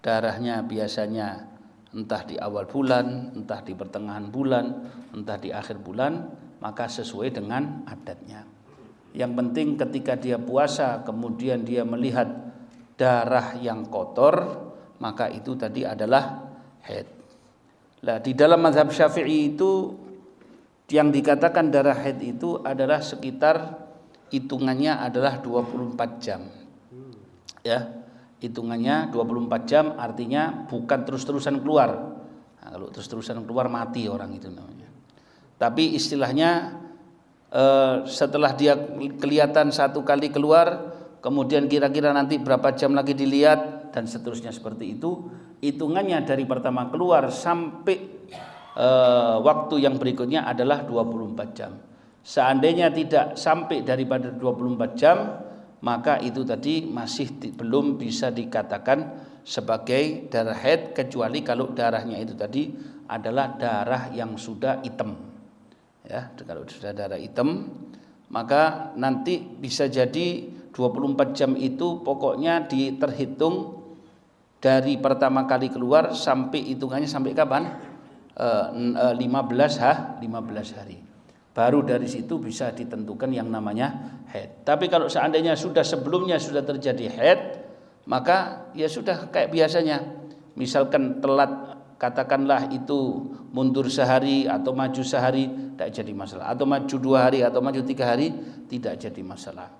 darahnya biasanya entah di awal bulan, entah di pertengahan bulan, entah di akhir bulan, maka sesuai dengan adatnya. Yang penting ketika dia puasa kemudian dia melihat darah yang kotor, maka itu tadi adalah haid. Nah, di dalam mazhab Syafi'i itu yang dikatakan darah haid itu adalah sekitar hitungannya adalah 24 jam. Ya. Hitungannya 24 jam artinya bukan terus-terusan keluar. Nah, kalau terus-terusan keluar mati orang itu namanya. Tapi istilahnya setelah dia kelihatan satu kali keluar, kemudian kira-kira nanti berapa jam lagi dilihat dan seterusnya seperti itu. Hitungannya dari pertama keluar sampai waktu yang berikutnya adalah 24 jam. Seandainya tidak sampai daripada 24 jam, maka itu tadi masih belum bisa dikatakan sebagai darah haid, kecuali kalau darahnya itu tadi adalah darah yang sudah hitam. Ya, kalau sudah darah hitam, maka nanti bisa jadi 24 jam itu pokoknya terhitung dari pertama kali keluar sampai hitungannya sampai kapan? 15 hari. Baru dari situ bisa ditentukan yang namanya haid. Tapi kalau seandainya sebelumnya sudah terjadi haid, maka ya sudah kayak biasanya. Misalkan telat, katakanlah itu mundur sehari atau maju sehari, tidak jadi masalah. Atau maju 2 hari atau maju 3 hari, tidak jadi masalah.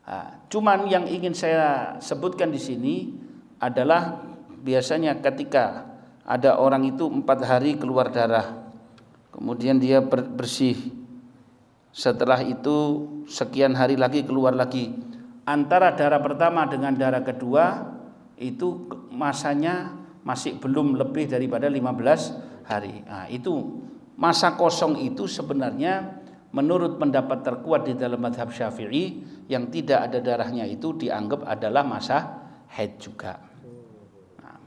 Nah, cuman yang ingin saya sebutkan di sini adalah biasanya ketika ada orang itu 4 hari keluar darah, kemudian dia bersih. Setelah itu sekian hari lagi keluar lagi. Antara darah pertama dengan darah kedua itu masanya masih belum lebih daripada 15 hari. Nah, itu masa kosong itu sebenarnya menurut pendapat terkuat di dalam mazhab Syafi'i yang tidak ada darahnya itu dianggap adalah masa haid juga. Nah,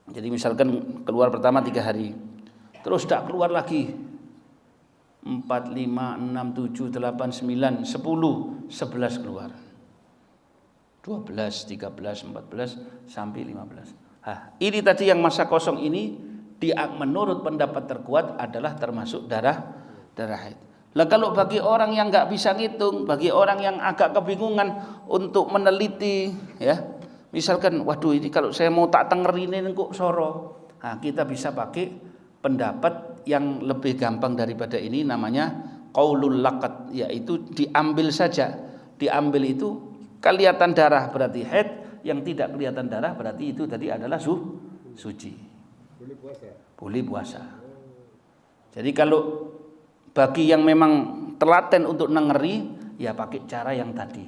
jadi misalkan keluar pertama 3 hari, terus tak keluar lagi 4, 5, 6, 7, 8, 9, 10, 11 keluar. 12, 13, 14 sampai 15. Ini tadi yang masa kosong ini menurut pendapat terkuat adalah termasuk darah haid. Lah kalau bagi orang yang enggak bisa ngitung, bagi orang yang agak kebingungan untuk meneliti, ya. Misalkan waduh ini kalau saya mau tak tengerin kok soro. Nah, kita bisa pakai pendapat yang lebih gampang daripada ini, namanya qaulul laqat, yaitu diambil saja. Diambil itu kelihatan darah berarti haid, yang tidak kelihatan darah berarti itu tadi adalah suci. Boleh puasa. Boleh puasa. Jadi kalau bagi yang memang telaten untuk nengeri, ya pakai cara yang tadi.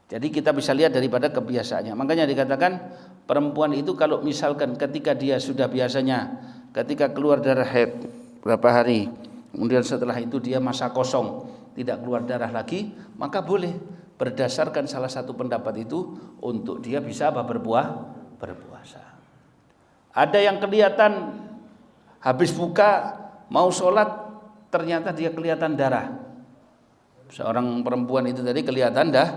Jadi kita bisa lihat daripada kebiasaannya. Makanya dikatakan perempuan itu kalau misalkan ketika dia sudah biasanya ketika keluar darah haid berapa hari, kemudian setelah itu dia masa kosong tidak keluar darah lagi, maka boleh berdasarkan salah satu pendapat itu untuk dia bisa berpuasa. Ada yang kelihatan habis buka mau sholat ternyata dia kelihatan darah. Seorang perempuan itu tadi kelihatan darah.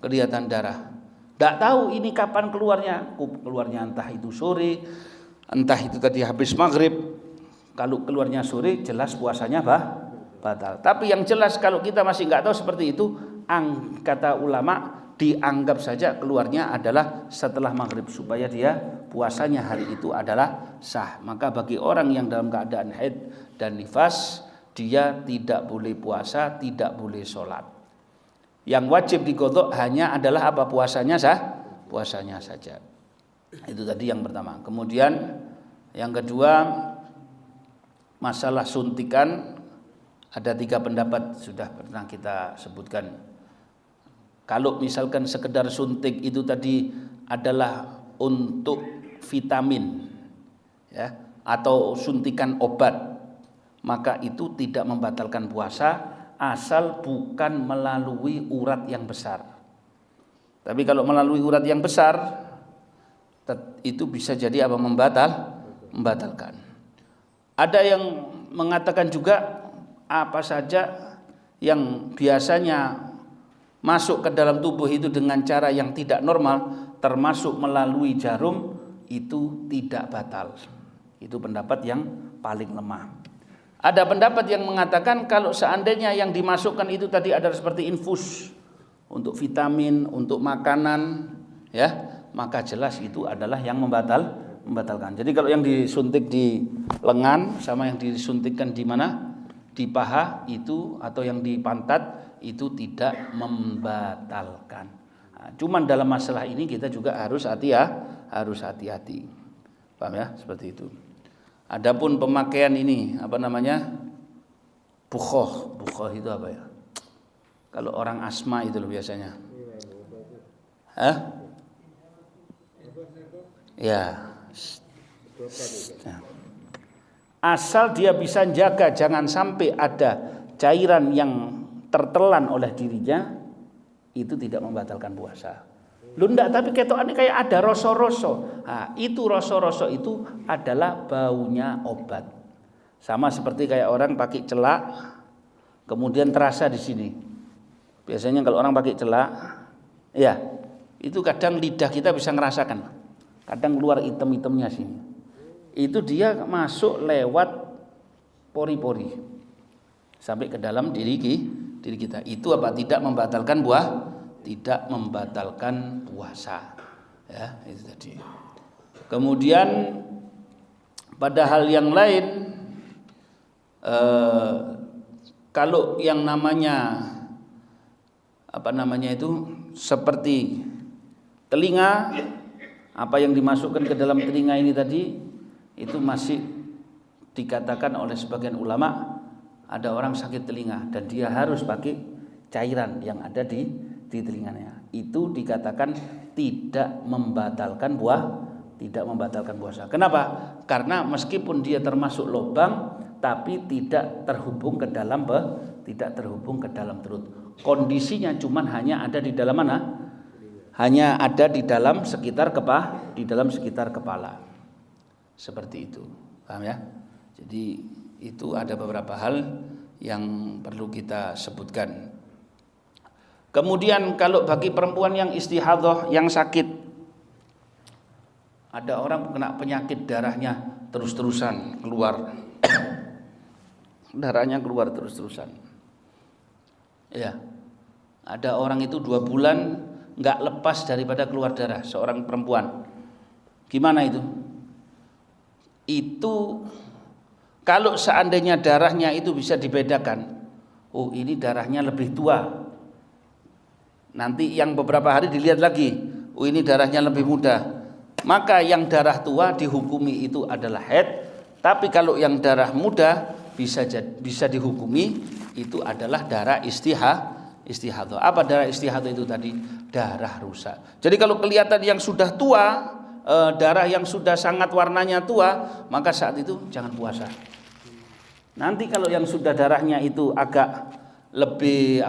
Tidak tahu ini kapan keluarnya entah itu sore, entah itu tadi habis maghrib. Kalau keluarnya sore jelas puasanya batal. Tapi yang jelas kalau kita masih nggak tahu seperti itu, kata ulama dianggap saja keluarnya adalah setelah maghrib supaya dia puasanya hari itu adalah sah. Maka bagi orang yang dalam keadaan haid dan nifas, dia tidak boleh puasa, tidak boleh sholat. Yang wajib diqadha hanya adalah apa? Puasanya saja. Itu tadi yang pertama. Kemudian yang kedua, masalah suntikan ada 3 pendapat sudah pernah kita sebutkan. Kalau misalkan sekedar suntik itu tadi adalah untuk vitamin, ya, atau suntikan obat, maka itu tidak membatalkan puasa asal bukan melalui urat yang besar. Tapi kalau melalui urat yang besar itu bisa jadi apa? Membatalkan. Ada yang mengatakan juga apa saja yang biasanya masuk ke dalam tubuh itu dengan cara yang tidak normal, termasuk melalui jarum itu tidak batal. Itu pendapat yang paling lemah. Ada pendapat yang mengatakan kalau seandainya yang dimasukkan itu tadi adalah seperti infus untuk vitamin, untuk makanan, ya, maka jelas itu adalah yang membatalkan. Jadi kalau yang disuntik di lengan sama yang disuntikkan di mana? Di paha itu atau yang di pantat itu tidak membatalkan. Nah, cuman dalam masalah ini kita juga harus hati-hati. Paham ya? Seperti itu. Adapun pemakaian ini apa namanya? Bukhoh itu apa ya? Kalau orang asma itu loh biasanya. Hah? Ya. Asal dia bisa jaga jangan sampai ada cairan yang tertelan oleh dirinya, itu tidak membatalkan puasa. Lu enggak, tapi ketokane kayak ada rasa-rasa. Nah, itu rasa-rasa itu adalah baunya obat. Sama seperti kayak orang pakai celak kemudian terasa di sini. Biasanya kalau orang pakai celak, ya, itu kadang lidah kita bisa ngerasakan. Kadang keluar item-itemnya sini. Itu dia masuk lewat pori-pori sampai ke dalam diri kita. Itu apa? Tidak membatalkan tidak membatalkan puasa, ya, itu tadi. Kemudian pada hal yang lain, kalau yang namanya apa namanya itu seperti telinga, apa yang dimasukkan ke dalam telinga ini tadi itu masih dikatakan oleh sebagian ulama ada orang sakit telinga dan dia harus pakai cairan yang ada di telinganya. Itu dikatakan tidak membatalkan puasa. Kenapa? Karena meskipun dia termasuk lubang tapi tidak terhubung ke dalam perut. Kondisinya cuman hanya ada di dalam mana? Hanya ada di dalam sekitar kepala. Seperti itu. Paham ya? Jadi itu ada beberapa hal yang perlu kita sebutkan. Kemudian kalau bagi perempuan yang istihadhah, yang sakit, ada orang kena penyakit darahnya terus-terusan keluar. Darahnya keluar terus-terusan. Ya. Ada orang itu 2 bulan enggak lepas daripada keluar darah, seorang perempuan. Gimana itu? Itu kalau seandainya darahnya itu bisa dibedakan. Oh, ini darahnya lebih tua. Nanti yang beberapa hari dilihat lagi, oh ini darahnya lebih muda. Maka yang darah tua dihukumi itu adalah haid. Tapi kalau yang darah muda bisa dihukumi itu adalah darah istihadhah. Apa darah istihadhah itu tadi? Darah rusak. Jadi kalau kelihatan yang sudah tua, darah yang sudah sangat warnanya tua, maka saat itu jangan puasa. Nanti kalau yang sudah darahnya itu agak lebih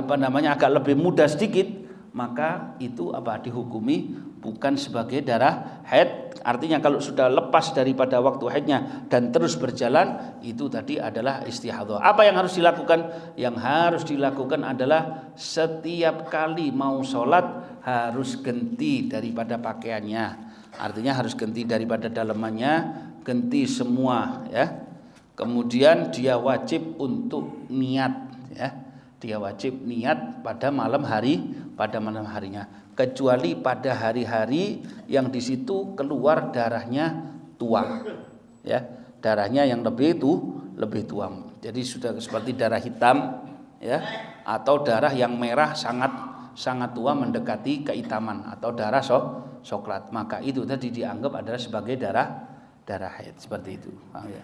muda sedikit, maka itu dihukumi bukan sebagai darah haid. Artinya kalau sudah lepas daripada waktu haidnya dan terus berjalan, itu tadi adalah istihadhah. Apa yang harus dilakukan? Yang harus dilakukan adalah setiap kali mau sholat harus ganti daripada pakaiannya. Artinya harus ganti daripada dalamannya, ganti semua, ya. Kemudian dia wajib untuk niat, ya. Dia wajib niat pada malam harinya, kecuali pada hari-hari yang di situ keluar darahnya tua, ya, darahnya yang lebih tua. Jadi sudah seperti darah hitam, ya, atau darah yang merah sangat tua mendekati kehitaman, atau darah coklat, maka itu tadi dianggap adalah sebagai darah haid, seperti itu. Ya.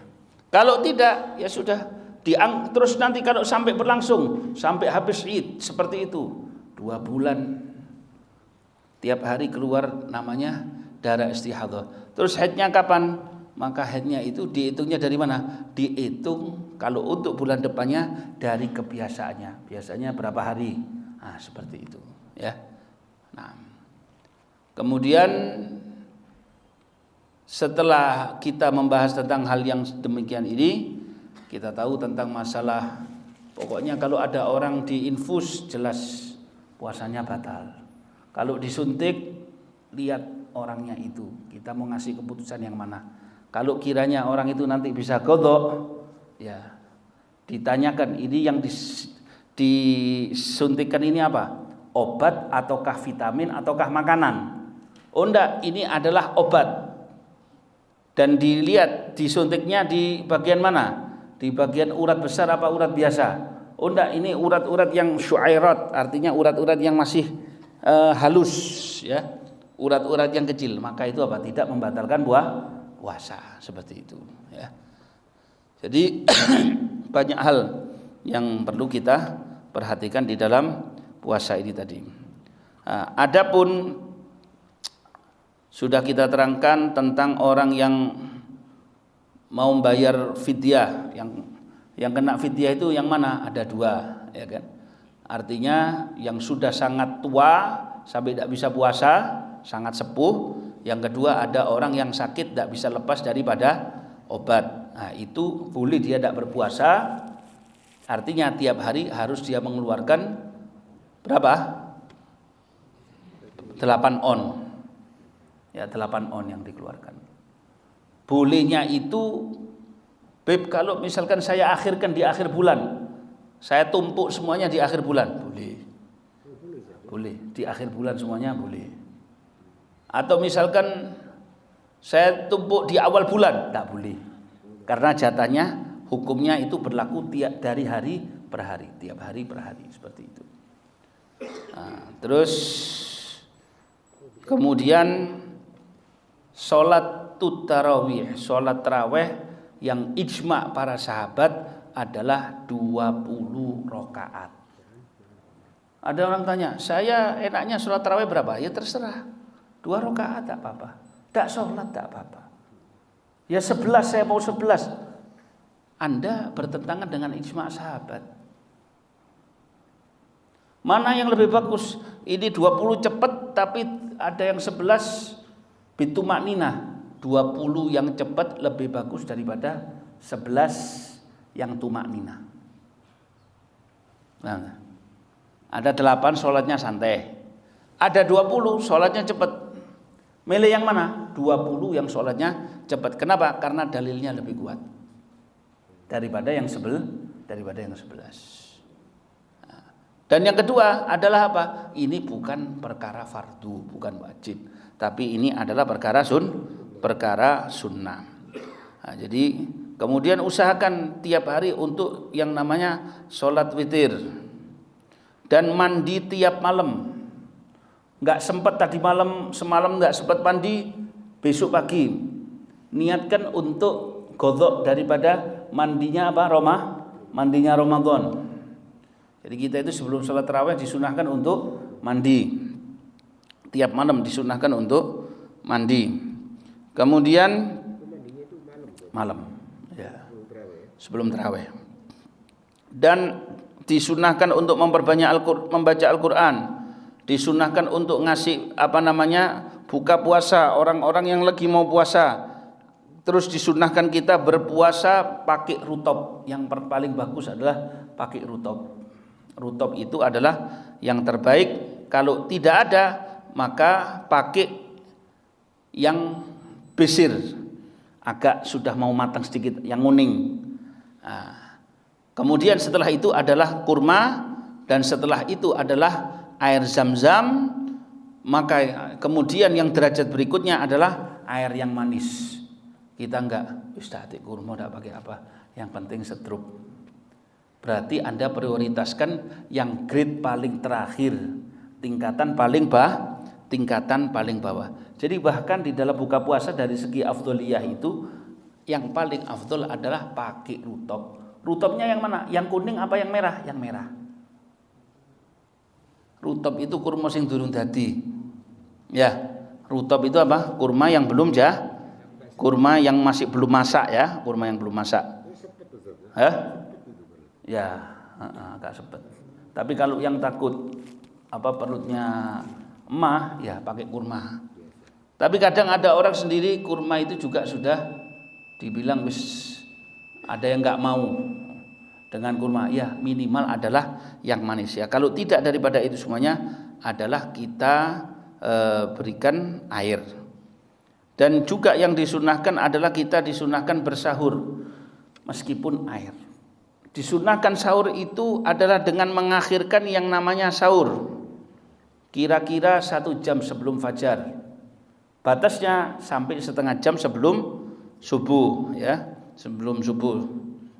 Kalau tidak, ya sudah. Terus nanti kalau sampai berlangsung sampai habis Id seperti itu 2 bulan tiap hari keluar namanya darah istihadhah. Terus haidnya kapan? Maka haidnya itu dihitungnya dari mana? Dihitung kalau untuk bulan depannya dari kebiasaannya. Biasanya berapa hari? Nah, seperti itu, ya. Nah, kemudian setelah kita membahas tentang hal yang demikian ini, kita tahu tentang masalah, pokoknya kalau ada orang diinfus jelas puasanya batal. Kalau disuntik lihat orangnya itu. Kita mau ngasih keputusan yang mana. Kalau kiranya orang itu nanti bisa qadha, ya ditanyakan ini yang disuntikan ini apa? Obat ataukah vitamin ataukah makanan? Oh enggak, ini adalah obat. Dan dilihat disuntiknya di bagian mana? Di bagian urat besar apa urat biasa? Oh enggak, ini urat-urat yang syuairat, artinya urat-urat yang masih halus, ya. Urat-urat yang kecil. Maka itu apa? Tidak membatalkan puasa, seperti itu, ya. Jadi banyak hal yang perlu kita perhatikan di dalam puasa ini tadi. Adapun sudah kita terangkan tentang orang yang mau membayar fidyah, yang kena fidyah itu yang mana? Ada dua, ya kan? Artinya yang sudah sangat tua sampai tidak bisa puasa, sangat sepuh. Yang kedua ada orang yang sakit tidak bisa lepas daripada obat. Nah, itu boleh dia tidak berpuasa. Artinya tiap hari harus dia mengeluarkan berapa? 8 on. Ya, 8 on yang dikeluarkan. Bolehnya itu, Beb, kalau misalkan saya akhirkan di akhir bulan, saya tumpuk semuanya di akhir bulan, boleh. Boleh, di akhir bulan semuanya boleh. Atau misalkan saya tumpuk di awal bulan, tak boleh. Karena jatahnya, hukumnya itu berlaku dari hari per hari, tiap hari per hari, seperti itu. Nah, terus kemudian sholat tarawih, sholat tarawih yang ijma para sahabat adalah 20 rakaat. Ada orang tanya, saya enaknya sholat tarawih berapa? Ya terserah, 2 rakaat tak apa-apa, tak sholat tak apa-apa. Ya 11, saya mau 11. Anda bertentangan dengan ijma sahabat. Mana yang lebih bagus? Ini 20 cepat, tapi ada yang 11 bitumak ninah. 20 yang cepat lebih bagus daripada 11 yang tumak ninah. Nah, ada 8 sholatnya santai. Ada 20 sholatnya cepat. Milih yang mana? 20 yang sholatnya cepat. Kenapa? Karena dalilnya lebih kuat daripada yang 11. Dan yang kedua adalah apa? Ini bukan perkara fardu, bukan wajib, tapi ini adalah perkara sunnah. Nah, jadi kemudian usahakan tiap hari untuk yang namanya sholat witir dan mandi tiap malam. Nggak sempat tadi malam, semalam nggak sempat mandi, besok pagi niatkan untuk qadha daripada mandinya apa? Mandinya Ramadan. Jadi kita itu sebelum sholat tarawih disunahkan untuk mandi. Tiap malam disunahkan untuk mandi. Kemudian malam, ya, sebelum tarawih. Dan disunahkan untuk memperbanyak membaca Al-Quran. Disunahkan untuk ngasih buka puasa orang-orang yang lagi mau puasa. Terus disunahkan kita berpuasa pakai rutop. Yang paling bagus adalah pakai rutop. Rutop itu adalah yang terbaik. Kalau tidak ada, maka pakai yang besir, agak sudah mau matang sedikit, yang kuning. Nah, kemudian setelah itu adalah kurma, dan setelah itu adalah air zam-zam. Maka kemudian yang derajat berikutnya adalah air yang manis. Kita enggak, Ustaz, kurma enggak pakai apa, yang penting sedrup. Berarti Anda prioritaskan yang grade paling terakhir, tingkatan paling bawah. Jadi bahkan di dalam buka puasa dari segi afdholiyah itu yang paling afdol adalah pakai rutop. Rutopnya yang mana? Yang kuning apa yang merah? Yang merah. Rutop itu kurma sing durung dadi. Ya, rutop itu apa? Kurma yang belum kurma yang masih belum masak, ya, kurma yang belum masak. Ya, agak sepet. Tapi kalau yang takut perutnya emah, ya pakai kurma. Tapi kadang ada orang sendiri kurma itu juga sudah dibilang ada yang nggak mau dengan kurma. Ya minimal adalah yang manis, ya. Kalau tidak daripada itu semuanya adalah kita berikan air. Dan juga yang disunahkan adalah kita disunahkan bersahur meskipun air. Disunahkan sahur itu adalah dengan mengakhirkan yang namanya sahur kira-kira 1 jam sebelum fajar. Batasnya sampai setengah jam sebelum subuh, ya, sebelum subuh.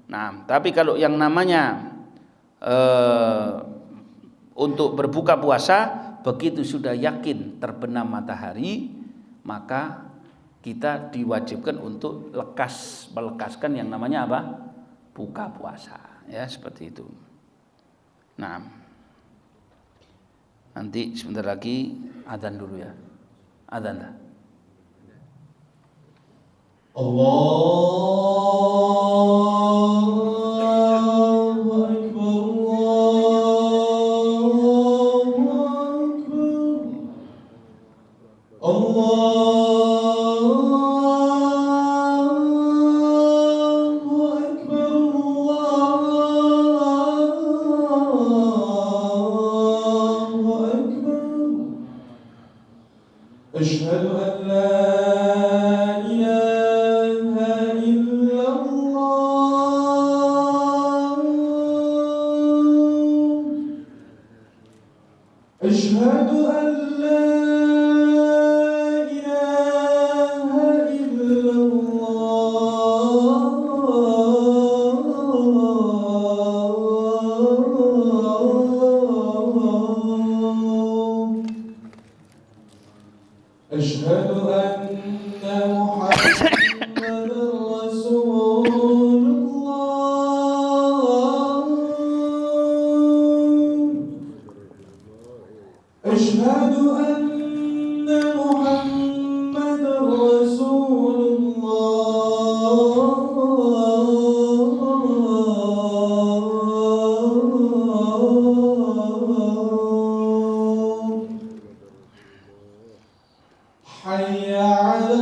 Nah, tapi kalau yang namanya untuk berbuka puasa, begitu sudah yakin terbenam matahari, maka kita diwajibkan untuk melekaskan yang namanya apa? Buka puasa, ya, seperti itu. Nah, nanti sebentar lagi adzan dulu ya. Adzan dah. Allahu Akbar, Allahu Akbar, Allahu Akbar. Asyhadu an la أشهد أن لا إله إلا الله أشهد أن محمدا رسول أشهد أن محمدا رسول الله حي على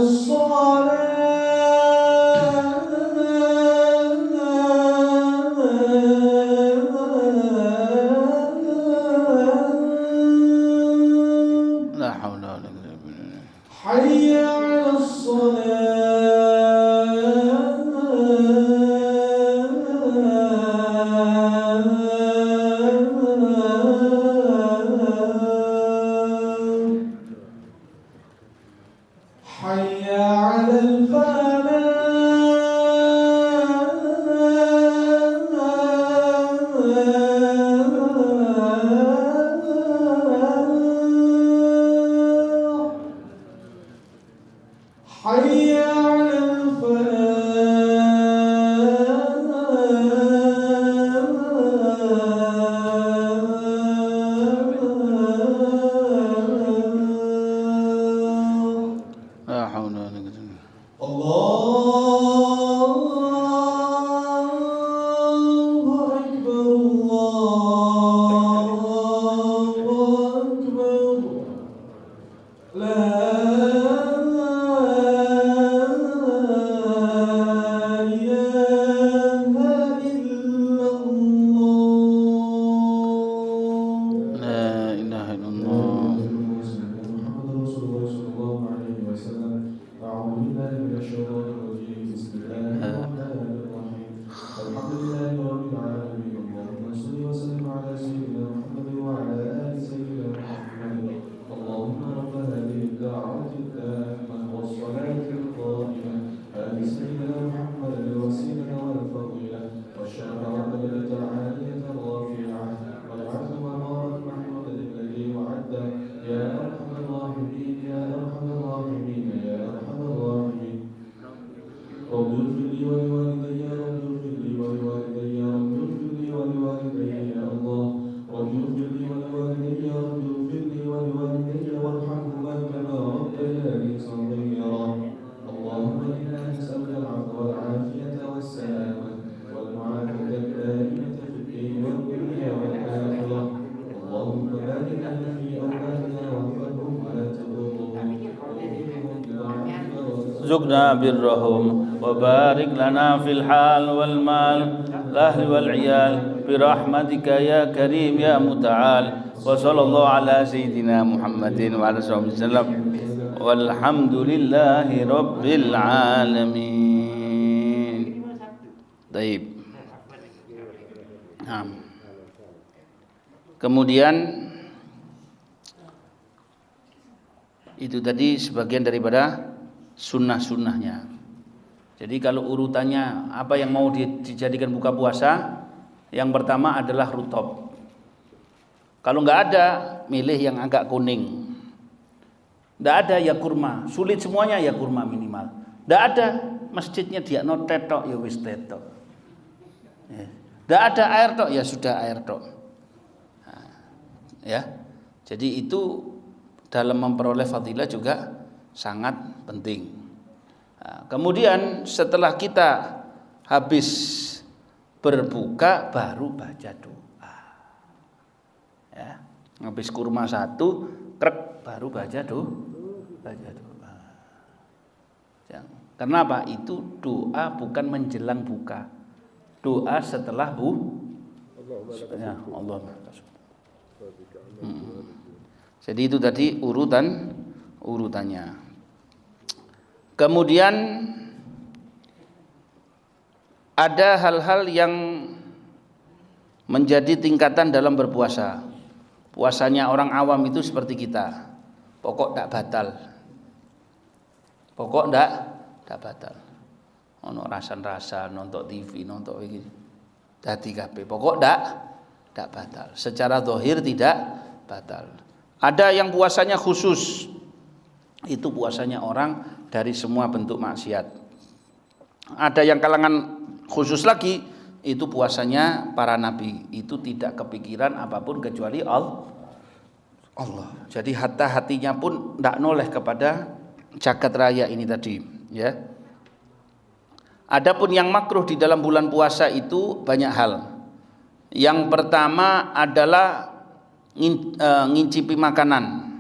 حي على الصلاة حي على الفلاح حي على الفلاح لا حول ولا قوة إلا بالله. الله أكبر، الله أكبر، لا إله إلا الله. لا إله إلا الله. محمد رسول الله صلى الله عليه وسلم. أعوذ بالله من الشيطان الرجيم. بسم الله الرحمن الرحيم. الحمد لله رب العالمين. اللهم صل وسلم على سيدنا محمد وعلى آل سيدنا محمد. اللهم رب هذه الدعوة التامة والصلاة القائمة آل سيدنا محمد الوسيلة والفضيلة والشفاعة العالية الرافعة والعبد مقام محمد الذي وعده يا أرحم الراحمين، يا أرحم الراحمين، يا أرحم الراحمين. رب اغفر لي ولوالدي، رب اغفر لي ولوالدي، رب اغفر لي ولوالدي يا الله. رب اغفر لي ولوالدي، رب اغفر لي ولوالدي وارحمهما كما ربياني صغيرا. اللهم إنا نسألك العفو والعافية والسلامة والمعافاة الدائمة في الدين والدنيا والآخرة. اللهم بارك لنا في أولادنا واحفظهم ولا تضرهم وارزقهم بطاعتك زقنا برهم وبارك لنا في الحال والمال الأهل والعيال برحمتك يا كريم يا متعال. وصلى الله على سيدنا محمد وعلى آله وسلم. walhamdulillahi rabbil alamin. Baik. Nah. Kemudian itu tadi sebagian daripada sunnah-sunnahnya. Jadi kalau urutannya apa yang mau dijadikan buka puasa, yang pertama adalah rutop. Kalau nggak ada, milih yang agak kuning. Nggak ada ya kurma, sulit semuanya ya kurma minimal. Nggak ada, masjidnya dia no tetok ya wis tetok. Nggak ada air tok ya sudah air tok. Nah, ya, jadi itu dalam memperoleh fadilah juga sangat penting. Nah, kemudian setelah kita habis berbuka baru baca doa. Ya, habis kurma satu, krek baru baca doa. Kenapa? Itu doa bukan menjelang buka. Doa setelah ya, Allah. Jadi itu tadi urutannya. Kemudian ada hal-hal yang menjadi tingkatan dalam berpuasa. Puasanya orang awam itu seperti kita. Pokok tak batal. Pokok tak batal. Ono rasan-rasan nonton TV, nonton iki. Dadi kabeh. Pokok tak batal. Secara zahir tidak batal. Ada yang puasanya khusus. Itu puasanya orang dari semua bentuk maksiat. Ada yang kalangan khusus lagi, itu puasanya para nabi. Itu tidak kepikiran apapun kecuali Allah. Jadi hatinya pun tidak noleh kepada jagat raya ini tadi, ya. Adapun yang makruh di dalam bulan puasa itu banyak hal. Yang pertama adalah ngincipi makanan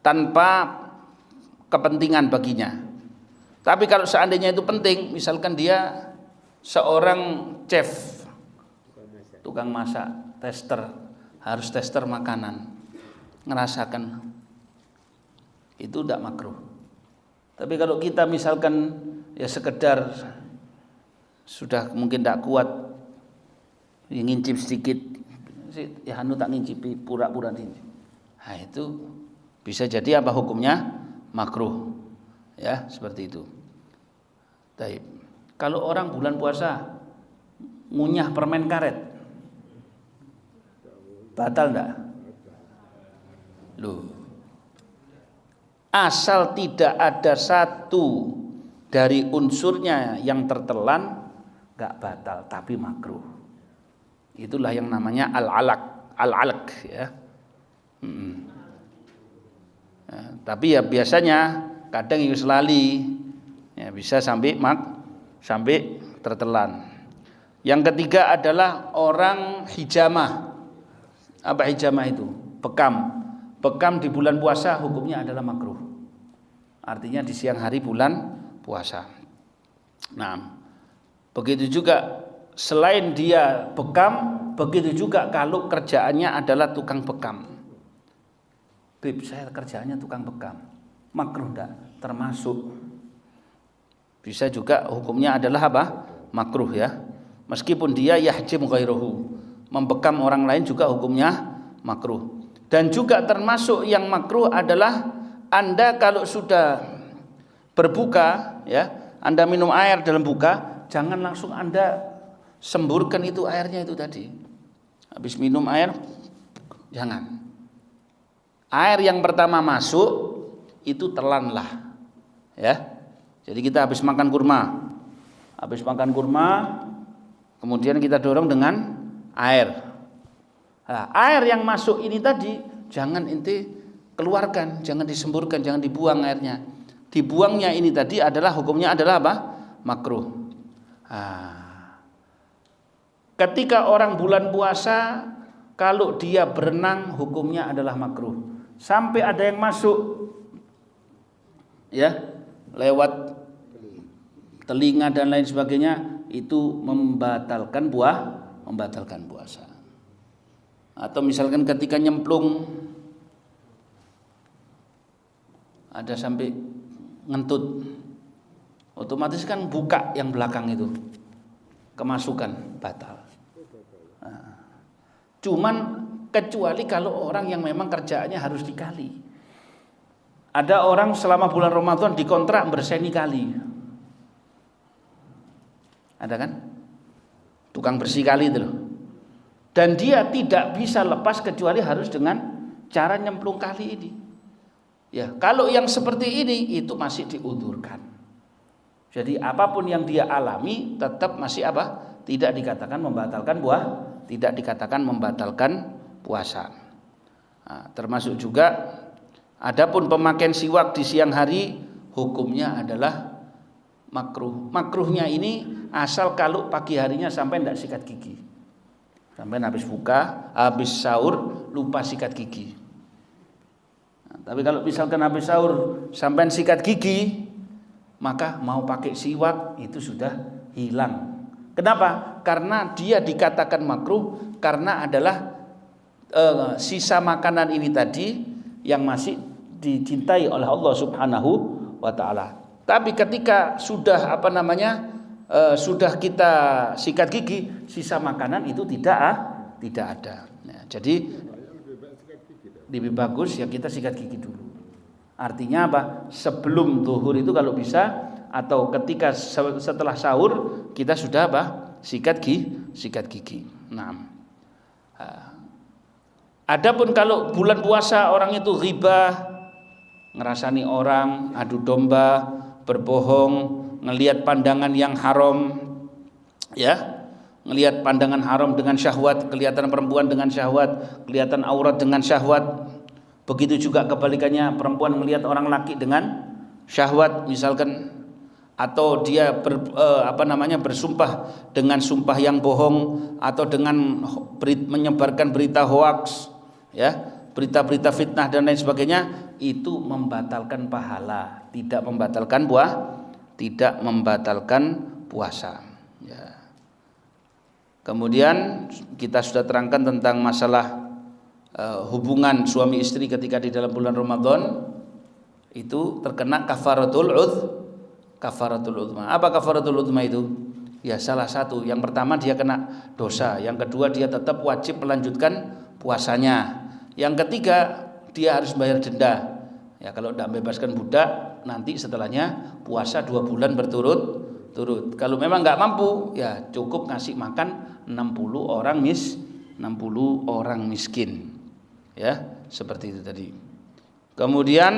tanpa kepentingan baginya. Tapi kalau seandainya itu penting, misalkan dia seorang chef, tukang masak, tester, harus tester makanan, ngerasakan, itu tidak makruh. Tapi kalau kita misalkan ya sekedar sudah mungkin tidak kuat, ngincip sedikit, ya anu tak ngincipi, pura-pura ngincip. Nah itu bisa jadi apa hukumnya? Makruh. Ya, seperti itu. Baik. Kalau orang bulan puasa ngunyah permen karet, batal enggak? Loh. Asal tidak ada satu dari unsurnya yang tertelan, enggak batal, tapi makruh. Itulah yang namanya al-alaq ya. Ya, tapi ya biasanya kadang itu lali, ya bisa sampai tertelan. Yang ketiga adalah orang hijamah. Apa hijamah itu? Bekam. Bekam di bulan puasa hukumnya adalah makruh. Artinya di siang hari bulan puasa. Nah, begitu juga selain dia bekam, begitu juga kalau kerjaannya adalah tukang bekam. Bib, saya kerjaannya tukang bekam. Makruh enggak? Termasuk. Bisa juga hukumnya adalah apa? Makruh ya. Meskipun dia yahjim ghairahu, membekam orang lain juga hukumnya makruh. Dan juga termasuk yang makruh adalah Anda kalau sudah berbuka ya, Anda minum air dalam buka, jangan langsung Anda semburkan itu airnya itu tadi. Habis minum air jangan. Air yang pertama masuk itu telanlah, ya. Jadi kita habis makan kurma, kemudian kita dorong dengan air. Nah, air yang masuk ini tadi jangan inti keluarkan, jangan disemburkan, jangan dibuang airnya. Dibuangnya ini tadi adalah hukumnya adalah apa? Makruh. Nah, ketika orang bulan puasa kalau dia berenang hukumnya adalah makruh. Sampai ada yang masuk ya lewat telinga dan lain sebagainya, itu membatalkan puasa. Atau misalkan ketika nyemplung ada sampai ngentut, otomatis kan buka yang belakang itu, kemasukan batal. Cuman kecuali kalau orang yang memang kerjaannya harus dikali. Ada orang selama bulan Ramadan dikontrak berseni kali. Ada kan? Tukang bersih kali itu loh. Dan dia tidak bisa lepas kecuali harus dengan cara nyemplung kali ini. Ya, kalau yang seperti ini itu masih diudurkan. Jadi apapun yang dia alami tetap masih apa? Tidak dikatakan membatalkan tidak dikatakan membatalkan puasa. Nah, termasuk juga adapun pemakaian siwak di siang hari hukumnya adalah makruh. Makruhnya ini asal kalau pagi harinya sampai tidak sikat gigi. Sampai habis sahur lupa sikat gigi. Tapi kalau misalkan habis sahur sampai sikat gigi, maka mau pakai siwak itu sudah hilang. Kenapa? Karena dia dikatakan makruh karena adalah sisa makanan ini tadi yang masih dicintai oleh Allah Subhanahu wa taala. Tapi ketika sudah sudah kita sikat gigi, sisa makanan itu tidak ada. Nah, jadi lebih bagus ya kita sikat gigi dulu. Artinya apa? Sebelum zuhur itu kalau bisa, atau ketika setelah sahur kita sudah sikat gigi. Nah, adapun kalau bulan puasa orang itu ghibah, ngerasani orang, adu domba, berbohong, ngelihat pandangan yang haram, ya, ngelihat pandangan haram dengan syahwat, kelihatan perempuan dengan syahwat, kelihatan aurat dengan syahwat. Begitu juga kebalikannya, perempuan melihat orang laki dengan syahwat misalkan, atau dia bersumpah dengan sumpah yang bohong, atau dengan menyebarkan berita hoaks, ya, berita-berita fitnah dan lain sebagainya, itu membatalkan pahala, tidak membatalkan puasa. Ya. Kemudian kita sudah terangkan tentang masalah hubungan suami istri ketika di dalam bulan Ramadan itu terkena kafaratul uzma. Apa kafaratul uzma itu? Ya salah satu. Yang pertama dia kena dosa, yang kedua dia tetap wajib melanjutkan puasanya, yang ketiga dia harus bayar denda. Ya kalau tidak bebaskan budak, nanti setelahnya puasa 2 bulan berturut-turut. Kalau memang nggak mampu, ya cukup ngasih makan 60 orang miskin. Ya, seperti itu tadi. Kemudian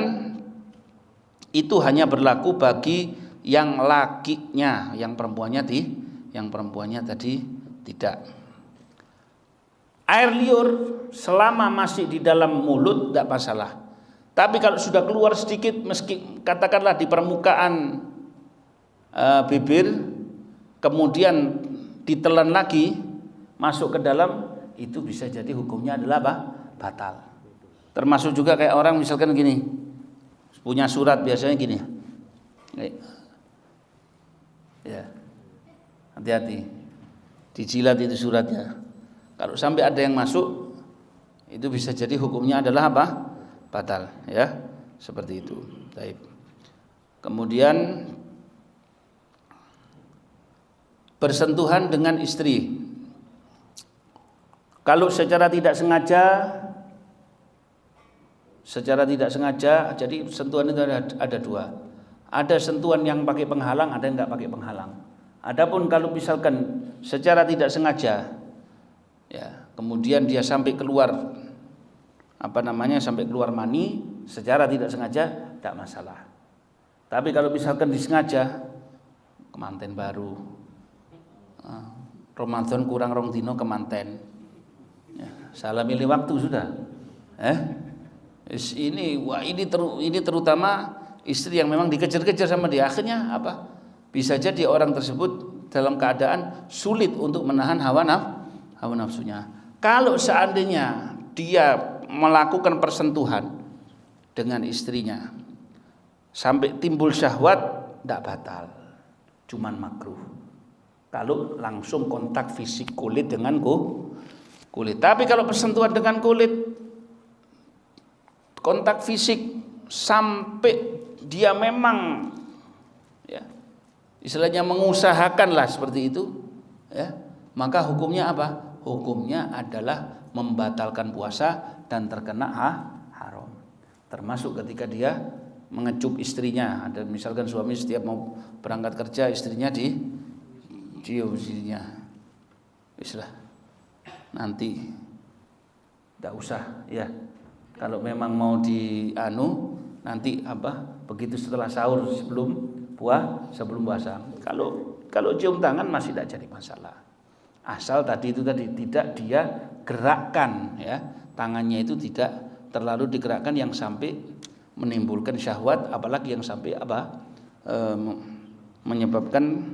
itu hanya berlaku bagi yang lakinya, yang perempuannya tadi tidak. Air liur selama masih di dalam mulut tidak masalah. Tapi kalau sudah keluar sedikit, meski katakanlah di permukaan bibir, kemudian ditelan lagi masuk ke dalam, itu bisa jadi hukumnya adalah batal. Termasuk juga kayak orang misalkan gini, punya surat biasanya gini, ya, hati-hati, dijilat itu suratnya. Kalau sampai ada yang masuk, itu bisa jadi hukumnya adalah batal, ya, seperti itu. Baik. Kemudian bersentuhan dengan istri. Kalau secara tidak sengaja, jadi sentuhan itu ada dua. Ada sentuhan yang pakai penghalang, ada yang nggak pakai penghalang. Adapun kalau misalkan secara tidak sengaja, ya, kemudian dia sampai keluar sampai keluar mani secara tidak sengaja, tidak masalah. Tapi kalau misalkan disengaja, kemanten baru, Ramadan kurang 2 dino kemanten, ya, salah milih waktu sudah. Ini terutama istri yang memang dikejar-kejar sama dia, akhirnya bisa jadi orang tersebut dalam keadaan sulit untuk menahan hawa nafsunya. Kalau seandainya dia melakukan persentuhan dengan istrinya sampai timbul syahwat, tidak batal, cuman makruh. Kalau langsung kontak fisik kulit dengan kulit. Tapi kalau persentuhan dengan kulit, kontak fisik sampai dia memang ya istilahnya mengusahakanlah seperti itu ya, maka hukumnya apa? Hukumnya adalah membatalkan puasa dan terkena haram. Termasuk ketika dia mengecup istrinya. Ada misalkan suami setiap mau berangkat kerja istrinya dicium istrinya. Bislah. Nanti tidak usah ya. Kalau memang mau nanti begitu setelah sahur sebelum puasa. Kalau cium tangan masih tidak jadi masalah. Asal tidak dia gerakkan ya. Tangannya itu tidak terlalu digerakkan yang sampai menimbulkan syahwat, apalagi yang sampai menyebabkan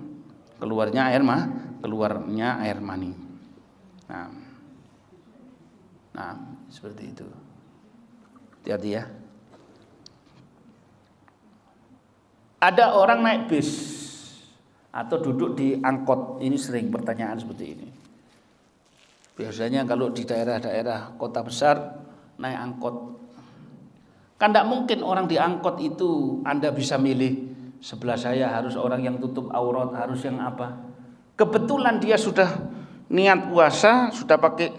keluarnya air mani. Nah, seperti itu. Hati-hati ya. Ada orang naik bis atau duduk di angkot, ini sering pertanyaan seperti ini. Biasanya kalau di daerah-daerah kota besar naik angkot, kan tidak mungkin orang di angkot itu Anda bisa milih sebelah saya harus orang yang tutup aurat, harus yang apa. Kebetulan dia sudah niat puasa, sudah pakai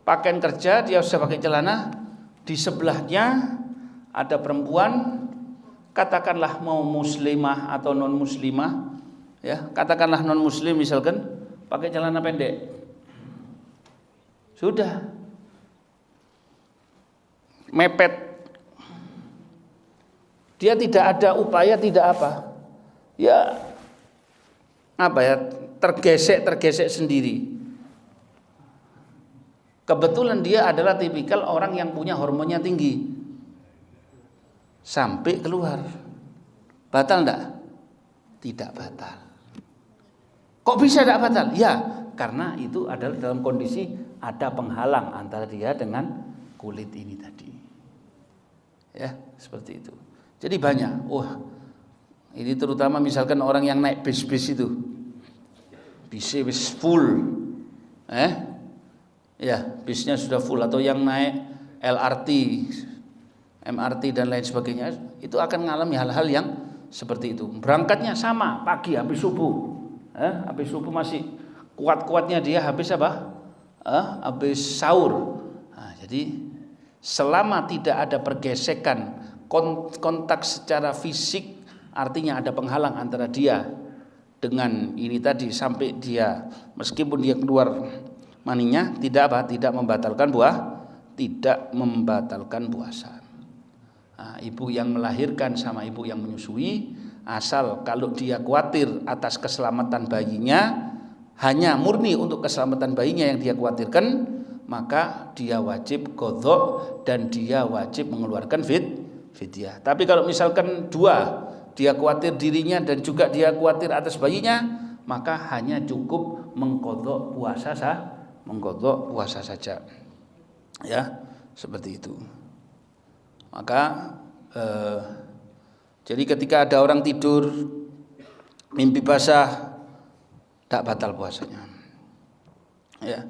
pakaian kerja, dia sudah pakai celana, di sebelahnya ada perempuan, katakanlah mau muslimah atau non muslimah, ya katakanlah non muslim misalkan pakai celana pendek, sudah mepet, dia tidak ada upaya, tidak tergesek sendiri. Kebetulan dia adalah tipikal orang yang punya hormonnya tinggi, sampai keluar, batal enggak? Tidak batal. Kok bisa tidak batal? Ya, karena itu adalah dalam kondisi ada penghalang antara dia dengan kulit ini tadi. Ya, seperti itu. Jadi banyak. Ini terutama misalkan orang yang naik bis itu, bis full, ya bisnya sudah full, atau yang naik LRT, MRT dan lain sebagainya, itu akan mengalami hal-hal yang seperti itu. Berangkatnya sama pagi habis subuh, habis subuh masih kuat-kuatnya dia habis habis sahur. Nah, jadi selama tidak ada pergesekan kontak secara fisik, artinya ada penghalang antara dia dengan ini tadi, sampai dia meskipun dia keluar maninya tidak membatalkan puasa. Nah, ibu yang melahirkan sama ibu yang menyusui, asal kalau dia khawatir atas keselamatan bayinya, hanya murni untuk keselamatan bayinya yang dia khawatirkan, maka dia wajib qadha dan dia wajib mengeluarkan fidyah. Tapi kalau misalkan dua, dia khawatir dirinya dan juga dia khawatir atas bayinya, maka hanya cukup mengqadha puasa saja. Ya, seperti itu. Maka jadi ketika ada orang tidur mimpi basah, tak batal puasanya. Ya.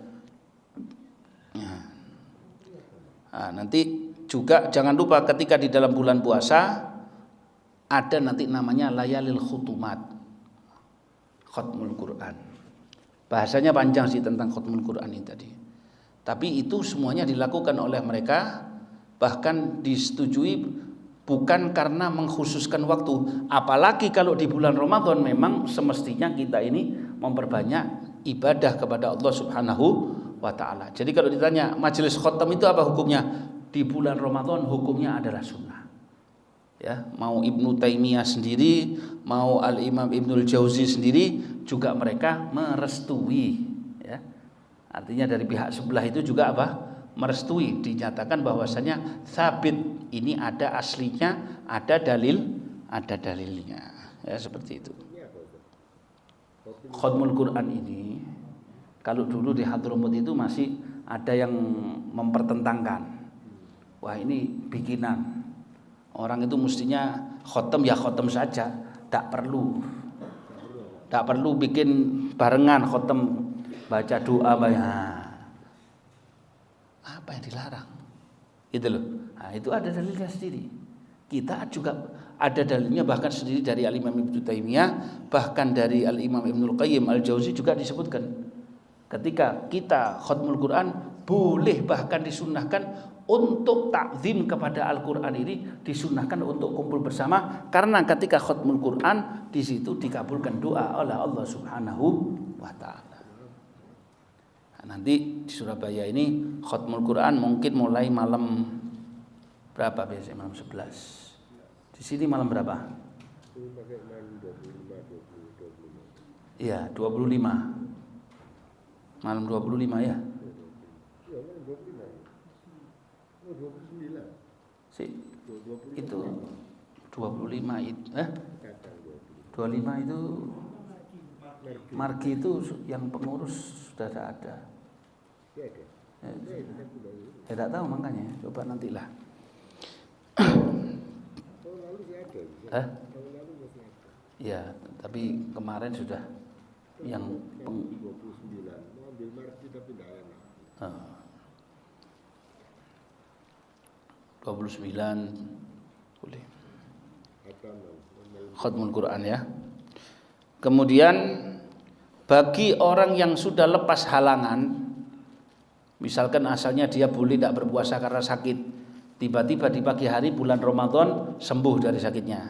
Nah, nanti juga jangan lupa ketika di dalam bulan puasa ada nanti namanya layalil khutumat, khatmul Quran. Bahasanya panjang sih tentang khatmul Quran ini tadi. Tapi itu semuanya dilakukan oleh mereka, bahkan disetujui bukan karena mengkhususkan waktu. Apalagi kalau di bulan Ramadan memang semestinya kita ini memperbanyak ibadah kepada Allah Subhanahu wa ta'ala. Jadi kalau ditanya majelis khatam itu apa hukumnya? Di bulan Ramadan hukumnya adalah sunnah. Ya, mau Ibnu Taimiyah sendiri, mau Al-Imam Ibnul Jauzi sendiri juga mereka merestui, ya. Artinya dari pihak sebelah itu juga merestui, dinyatakan bahwasanya sabit ini ada aslinya, ada dalilnya. Ya, seperti itu. Khatmul Quran ini kalau dulu di Hadramut itu masih ada yang mempertentangkan. Wah, ini bikinan. Orang itu mestinya khotem ya khotem saja, tak perlu bikin barengan khotem, baca doa apa yang dilarang, gitu loh. Nah, itu ada dalilnya sendiri. Kita juga ada dalilnya bahkan sendiri dari Al-Imam Ibnu Taimiyah, bahkan dari Al-Imam Ibnul Qayyim Al-Jauzi juga disebutkan. Ketika kita khatmul Quran boleh bahkan disunnahkan untuk takzim kepada Al-Quran ini, disunnahkan untuk kumpul bersama karena ketika khatmul Quran di situ dikabulkan doa oleh Allah Subhanahu wa taala. Nah, nanti di Surabaya ini khatmul Quran mungkin mulai malam berapa biasanya? Malam 11. Di sini malam berapa? Iya, 25. Malam 25 ya. Itu 25 itu 25 itu margi itu yang pengurus sudah ada. Tidak tahu makanya, coba nantilah. Ya, tapi kemarin sudah yang 29 mau ambil margi tapi tidak enak. 29 boleh. Khatmul Quran ya. Kemudian bagi orang yang sudah lepas halangan, misalkan asalnya dia boleh tidak berpuasa karena sakit, tiba-tiba di pagi hari bulan Ramadan sembuh dari sakitnya,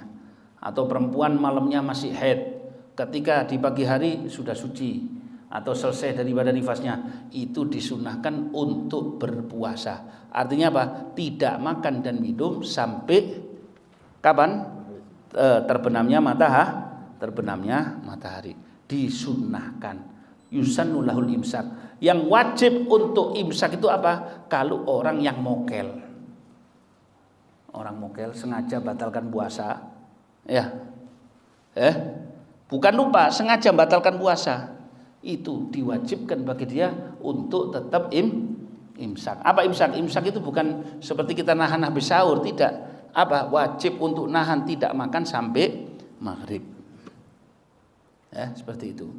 atau perempuan malamnya masih haid, ketika di pagi hari sudah suci atau selesai daripada nifasnya, itu disunahkan untuk berpuasa. Artinya apa? Tidak makan dan minum sampai kapan? Terbenamnya matahari. Disunahkan. Yusannu lahul imsak. Yang wajib untuk imsak itu apa? Kalau orang yang mokel. Orang mokel sengaja batalkan puasa. Ya. Bukan lupa, sengaja batalkan puasa. Itu diwajibkan bagi dia untuk tetap imsak. Apa imsak? Imsak itu bukan seperti kita nahan habis sahur, tidak. Apa? Wajib untuk nahan tidak makan sampai maghrib. Ya, seperti itu.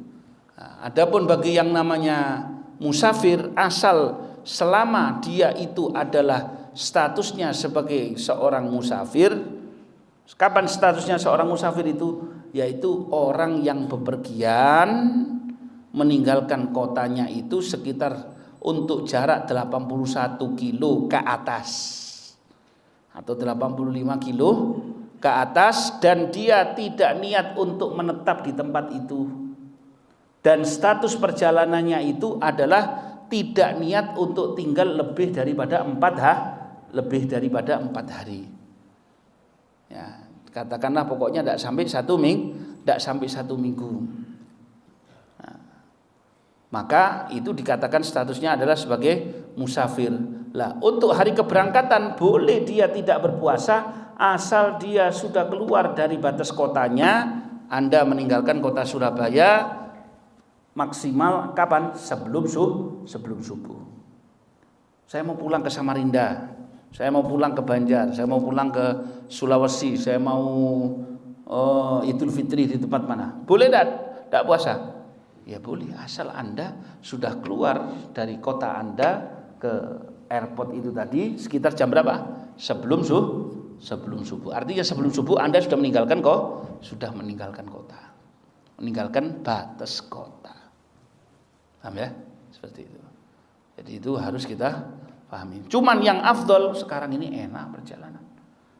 Nah, adapun bagi yang namanya musafir, asal selama dia itu adalah statusnya sebagai seorang musafir. Kapan statusnya seorang musafir itu? Yaitu orang yang bepergian meninggalkan kotanya itu sekitar untuk jarak 81 kilo ke atas atau 85 kilo ke atas, dan dia tidak niat untuk menetap di tempat itu, dan status perjalanannya itu adalah tidak niat untuk tinggal lebih daripada 4 hari. Ya, katakanlah pokoknya tidak sampai 1 minggu. Maka itu dikatakan statusnya adalah sebagai musafir. Lah, untuk hari keberangkatan boleh dia tidak berpuasa asal dia sudah keluar dari batas kotanya. Anda meninggalkan kota Surabaya maksimal kapan? Sebelum subuh. Saya mau pulang ke Samarinda, saya mau pulang ke Banjar, saya mau pulang ke Sulawesi, saya mau Idul Fitri di tempat mana? Boleh tidak puasa? Ya boleh, asal Anda sudah keluar dari kota Anda ke airport itu tadi sekitar jam berapa? Sebelum subuh. Artinya sebelum subuh Anda sudah meninggalkan kota. Meninggalkan batas kota. Paham ya? Seperti itu. Jadi itu harus kita pahami. Cuman yang afdol sekarang ini enak perjalanan.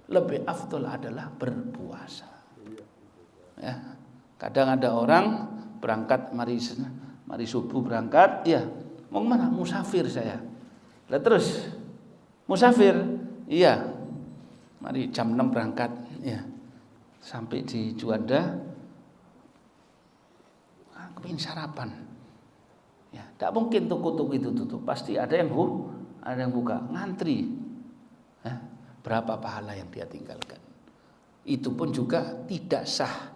Lebih afdol adalah berpuasa. Ya. Kadang ada orang berangkat mari subuh berangkat, ya mau kemana? Musafir saya. Lah terus musafir, iya. Mari jam 6 berangkat, ya. Sampai di Juanda, kepingin sarapan. Ya, tidak mungkin toko-toko itu tutup. Pasti ada yang buka, ngantri. Berapa pahala yang dia tinggalkan? Itu pun juga tidak sah.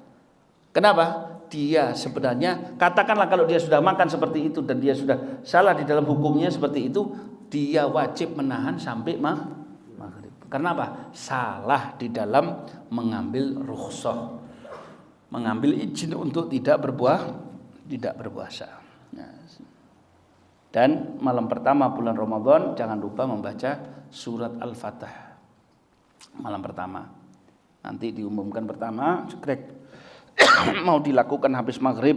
Kenapa? Dia sebenarnya, katakanlah kalau dia sudah makan seperti itu dan dia sudah salah di dalam hukumnya seperti itu, dia wajib menahan sampai maghrib. Karena apa? Salah di dalam mengambil rukhsah, mengambil izin untuk tidak berpuasa. Dan malam pertama bulan Ramadan jangan lupa membaca surat Al-Fatah. Malam pertama. Nanti diumumkan pertama, cekrek mau dilakukan habis maghrib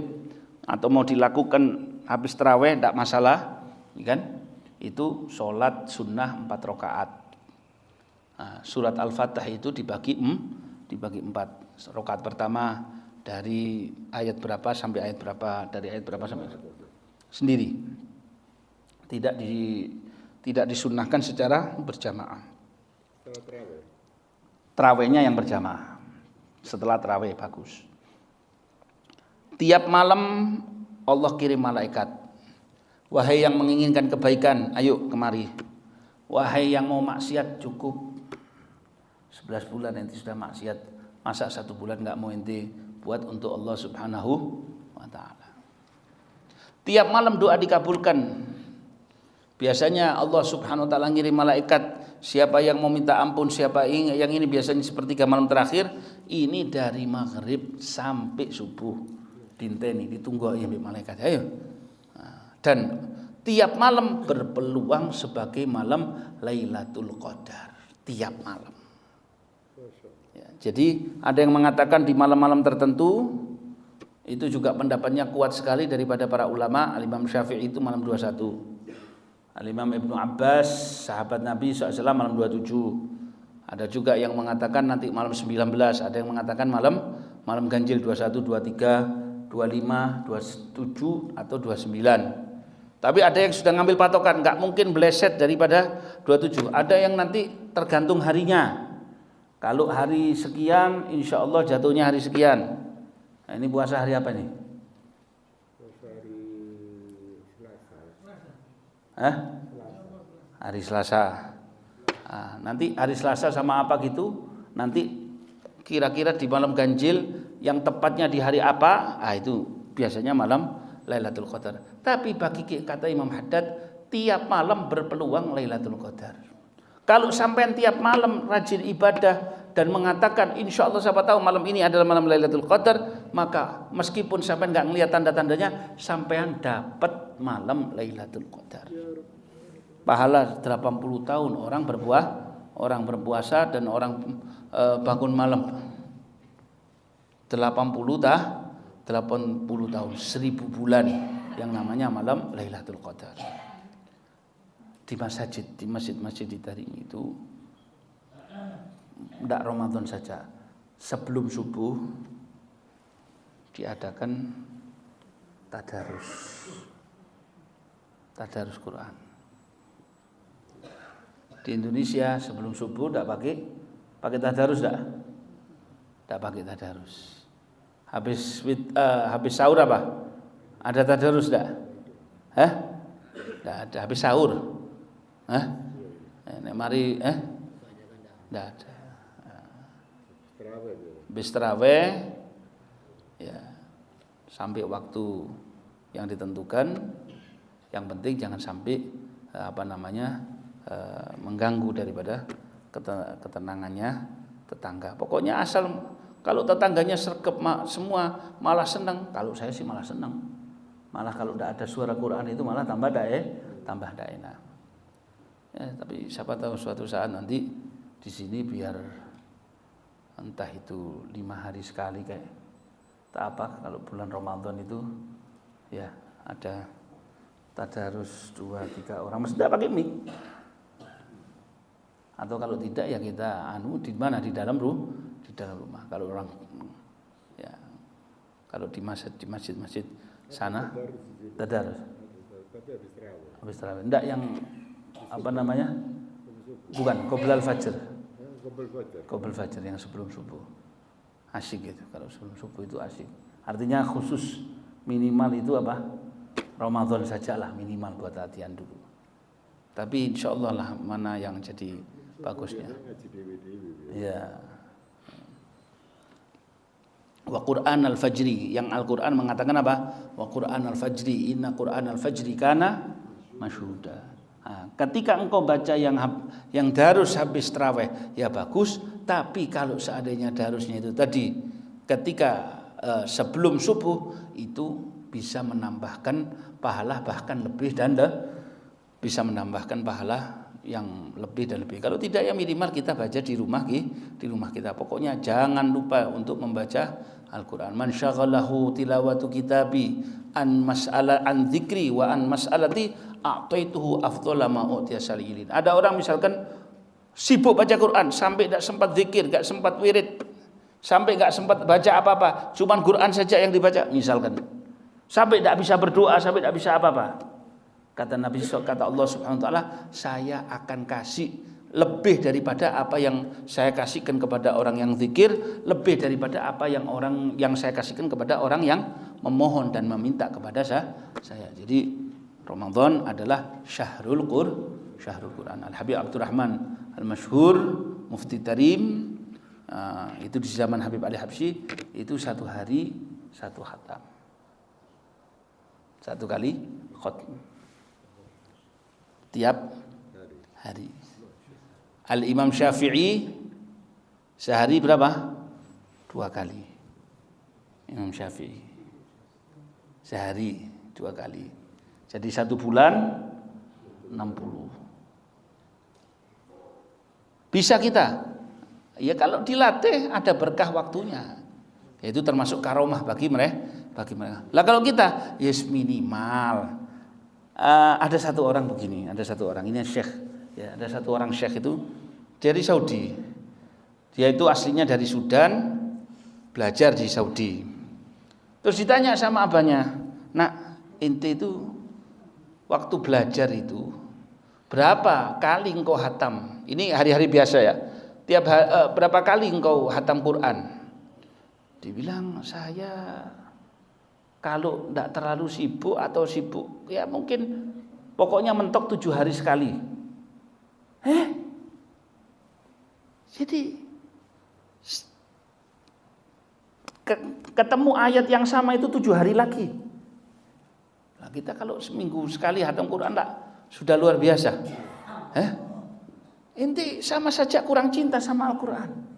atau mau dilakukan habis tarawih tidak masalah, kan? Itu sholat sunnah 4 rakaat. Nah, surat Al-Fatihah itu dibagi 4. Rakaat pertama dari ayat berapa sampai ayat berapa, dari ayat berapa sampai sendiri. Tidak disunnahkan secara berjamaah. Tarawihnya yang berjamaah. Setelah tarawih bagus. Tiap malam Allah kirim malaikat. Wahai yang menginginkan kebaikan, ayo kemari. Wahai yang mau maksiat, cukup 11 bulan ente sudah maksiat. Masa 1 bulan enggak mau ente buat untuk Allah Subhanahu wa taala. Tiap malam doa dikabulkan. Biasanya Allah Subhanahu wa taala ngirim malaikat, siapa yang mau minta ampun, siapa yang ini biasanya sepertiga malam terakhir, ini dari maghrib sampai subuh. Dinteni ditunggu ya malaikat. Ayo. Dan tiap malam berpeluang sebagai malam Lailatul Qadar. Tiap malam. Ya, jadi ada yang mengatakan di malam-malam tertentu, itu juga pendapatnya kuat sekali daripada para ulama. Al-Imam Syafi'i itu malam 21. Al-Imam Ibnu Abbas, sahabat Nabi SAW, malam 27. Ada juga yang mengatakan nanti malam 19. Ada yang mengatakan malam ganjil 21, 23, 25, 27 atau 29. Tapi ada yang sudah ngambil patokan, nggak mungkin meleset daripada 27. Ada yang nanti tergantung harinya. Kalau hari sekian, insya Allah jatuhnya hari sekian. Nah, ini puasa hari apa nih? Puasa hari Selasa. Hari Selasa. Nah, nanti hari Selasa sama apa gitu? Nanti kira-kira di malam ganjil yang tepatnya di hari apa? Itu biasanya malam Lailatul Qadar. Tapi bagi kata Imam Haddad, tiap malam berpeluang Lailatul Qadar. Kalau sampai tiap malam rajin ibadah dan mengatakan insya Allah siapa tahu malam ini adalah malam Lailatul Qadar, maka meskipun sampai nggak ngelihat tanda-tandanya, sampean dapat malam Lailatul Qadar. Pahala 80 tahun orang berpuasa dan orang bangun malam. 80 tahun, 1000 bulan yang namanya malam Lailatul Qadar. Di masjid-masjid di Tarim itu tidak Ramadan saja, sebelum subuh diadakan tadarus Quran. Di Indonesia sebelum subuh tidak pakai tadarus, tidak pakai tadarus. Habis sahur apa? Ada tadarus enggak? Enggak ada. Habis sahur. Nek mari enggak ada. Habis tarawih ya sampai waktu yang ditentukan. Yang penting jangan sampai mengganggu daripada ketenangannya tetangga. Pokoknya asal kalau tetangganya sergap semua malah senang. Kalau saya sih malah senang. Malah kalau tidak ada suara Quran itu malah tambah enak. Ya, tapi siapa tahu suatu saat nanti di sini biar entah itu 5 hari sekali kayak tak apa. Kalau bulan Ramadan itu ya ada tadarus 2-3 orang mesti tidak pakai mic. Atau kalau tidak ya kita di mana di dalam rumah. Kalau orang ya kalau di masjid sana tadarus. Habis tarawih. Enggak yang bukan qoblal fajr. Qoblal fajr yang sebelum subuh. Asyik gitu. Kalau sebelum subuh itu asyik. Artinya khusus minimal itu Ramadan sajalah minimal buat latihan dulu. Tapi insyaallah lah mana yang jadi bagusnya. Ya. Wa Qur'an al-fajri, yang Al-Qur'an mengatakan apa? Wa Qur'an al-fajri, inna Qur'an al-fajri kana masyhuda. Ketika engkau baca yang darus habis tarawih ya bagus, tapi kalau seandainya darusnya itu tadi ketika sebelum subuh itu bisa menambahkan pahala bahkan lebih dan bisa menambahkan pahala yang lebih dan lebih. Kalau tidak ya minimal kita baca di rumah kita. Pokoknya jangan lupa untuk membaca Al-Qur'an. Man syaghalahu tilawatu kitabi an dzikri wa an mas'alati a'taituhu afdhala ma utiya salilin. Ada orang misalkan sibuk baca Quran sampai tidak sempat zikir, enggak sempat wirid, sampai enggak sempat baca apa-apa, cuman Quran saja yang dibaca misalkan. Sampai tidak bisa berdoa, sampai tidak bisa apa-apa. Kata Nabi, kata Allah Subhanahu wa taala, saya akan kasih lebih daripada apa yang saya kasihkan kepada orang yang zikir, lebih daripada apa yang saya kasihkan kepada orang yang memohon dan meminta kepada saya. Jadi Ramadan adalah syahrul Quran. Al-Habib Abdurrahman Al-Masyhur Mufti Tarim, itu di zaman Habib Ali Habsyi, itu satu hari satu khatam. Satu kali khatam tiap hari. Al-Imam Syafi'i sehari berapa? 2 kali. Imam Syafi'i sehari 2 kali. Jadi 1 bulan 60. Bisa kita? Ya kalau dilatih ada berkah waktunya. Itu termasuk karomah bagi mereka. Lah kalau kita yes minimal. Ada satu orang begini, ini syekh, ya, ada satu orang syekh itu dari Saudi. Dia itu aslinya dari Sudan, belajar di Saudi. Terus ditanya sama abahnya, "Nak, ente itu waktu belajar itu berapa kali engkau hatam?" Ini hari-hari biasa ya. Berapa kali engkau hatam Quran? Dibilang, "Saya kalau tidak terlalu sibuk atau sibuk, ya mungkin pokoknya mentok 7 hari sekali." Jadi ketemu ayat yang sama itu 7 hari lagi. Nah, kita kalau seminggu sekali hatam Quran sudah luar biasa. Inti sama saja kurang cinta sama Al-Quran.